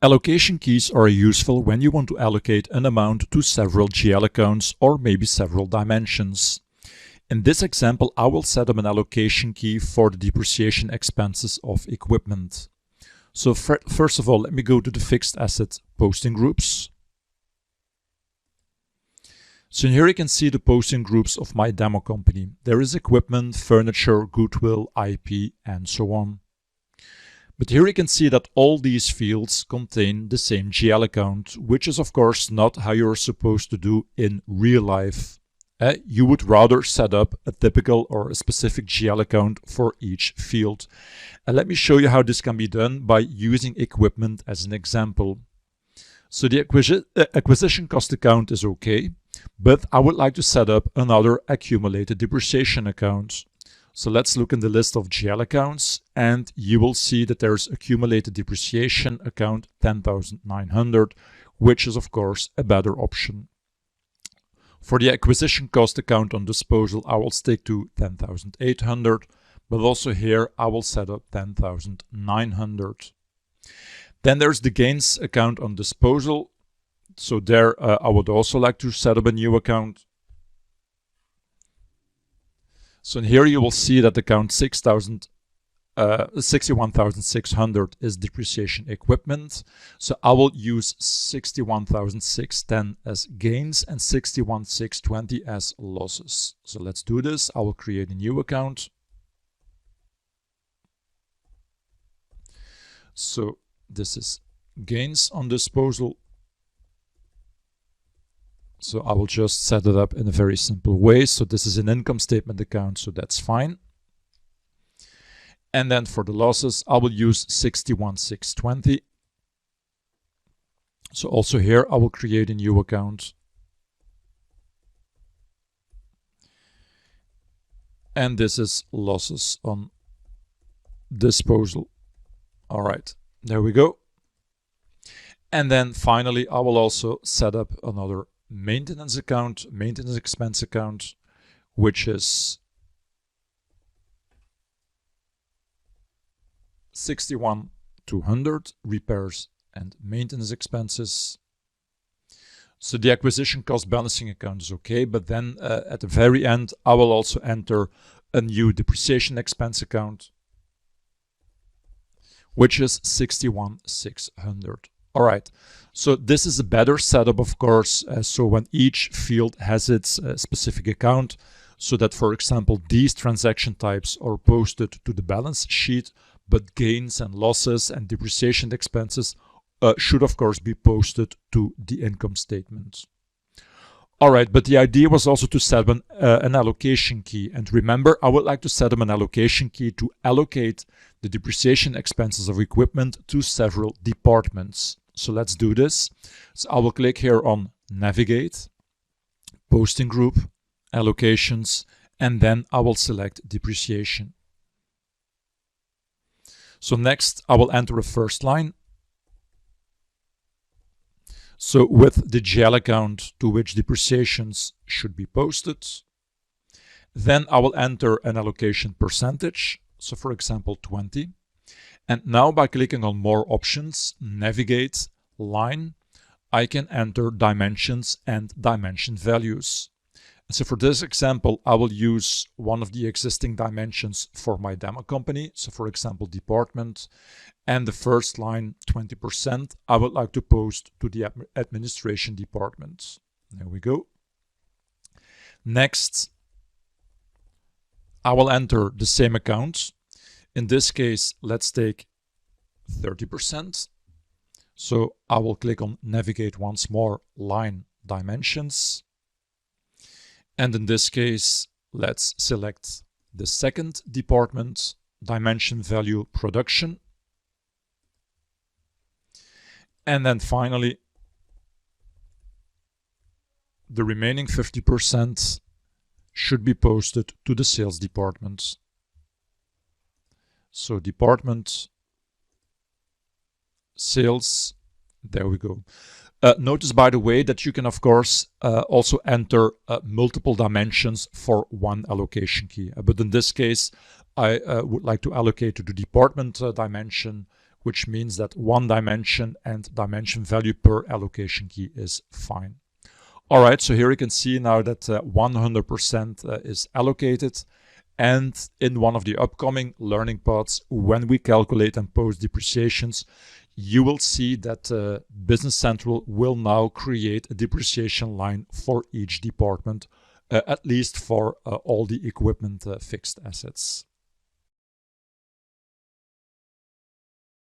Allocation keys are useful when you want to allocate an amount to several GL accounts or maybe several dimensions. In this example, I will set up an allocation key for the depreciation expenses of equipment. So first of all, let me go to the fixed asset posting groups. So here you can see the posting groups of my demo company. There is equipment, furniture, goodwill, IP, and so on. But here you can see that all these fields contain the same GL account, which is of course not how you're supposed to do in real life. You would rather set up a typical or a specific GL account for each field. And let me show you how this can be done by using equipment as an example. So the acquisition cost account is okay, but I would like to set up another accumulated depreciation account. So let's look in the list of GL accounts, and you will see that there's accumulated depreciation account 10,900, which is of course a better option. For the acquisition cost account on disposal, I will stick to 10,800, but also here I will set up 10,900. Then there's the gains account on disposal. So there I would also like to set up a new account. So here you will see that account 61,600 is depreciation equipment. So I will use 61,610 as gains and 61,620 as losses. So let's do this. I will create a new account. So this is gains on disposal. So I will just set it up in a very simple way. So this is an income statement account, so that's fine. And then for the losses, I will use 61,620. So also here, I will create a new account. And this is losses on disposal. All right, there we go. And then finally, I will also set up another maintenance account, maintenance expense account, which is 61,200 repairs and maintenance expenses. So the acquisition cost balancing account is okay, but then at the very end I will also enter a new depreciation expense account, which is 61,600. All right, so this is a better setup, of course, so when each field has its specific account, so that, for example, these transaction types are posted to the balance sheet, but gains and losses and depreciation expenses should, of course, be posted to the income statement. All right, but the idea was also to set an allocation key. And remember, I would like to set up an allocation key to allocate the depreciation expenses of equipment to several departments. So let's do this. So I will click here on Navigate, Posting Group, Allocations, and then I will select Depreciation. So next, I will enter a first line. So with the GL account to which depreciations should be posted. Then I will enter an allocation percentage. So for example, 20. And now by clicking on More Options, Navigate, Line, I can enter dimensions and dimension values. And so for this example, I will use one of the existing dimensions for my demo company. So for example, department, and the first line, 20%, I would like to post to the administration department. There we go. Next, I will enter the same account. In this case, let's take 30%. So I will click on Navigate once more, Line, Dimensions. And in this case, let's select the second department, Dimension Value Production. And then finally, the remaining 50% should be posted to the sales department. So department, sales, there we go. Notice, by the way, that you can, of course, also enter multiple dimensions for one allocation key. But in this case, I would like to allocate to the department dimension, which means that one dimension and dimension value per allocation key is fine. All right, so here you can see now that 100% is allocated. And in one of the upcoming learning paths, when we calculate and post depreciations, you will see that Business Central will now create a depreciation line for each department, at least for all the equipment fixed assets.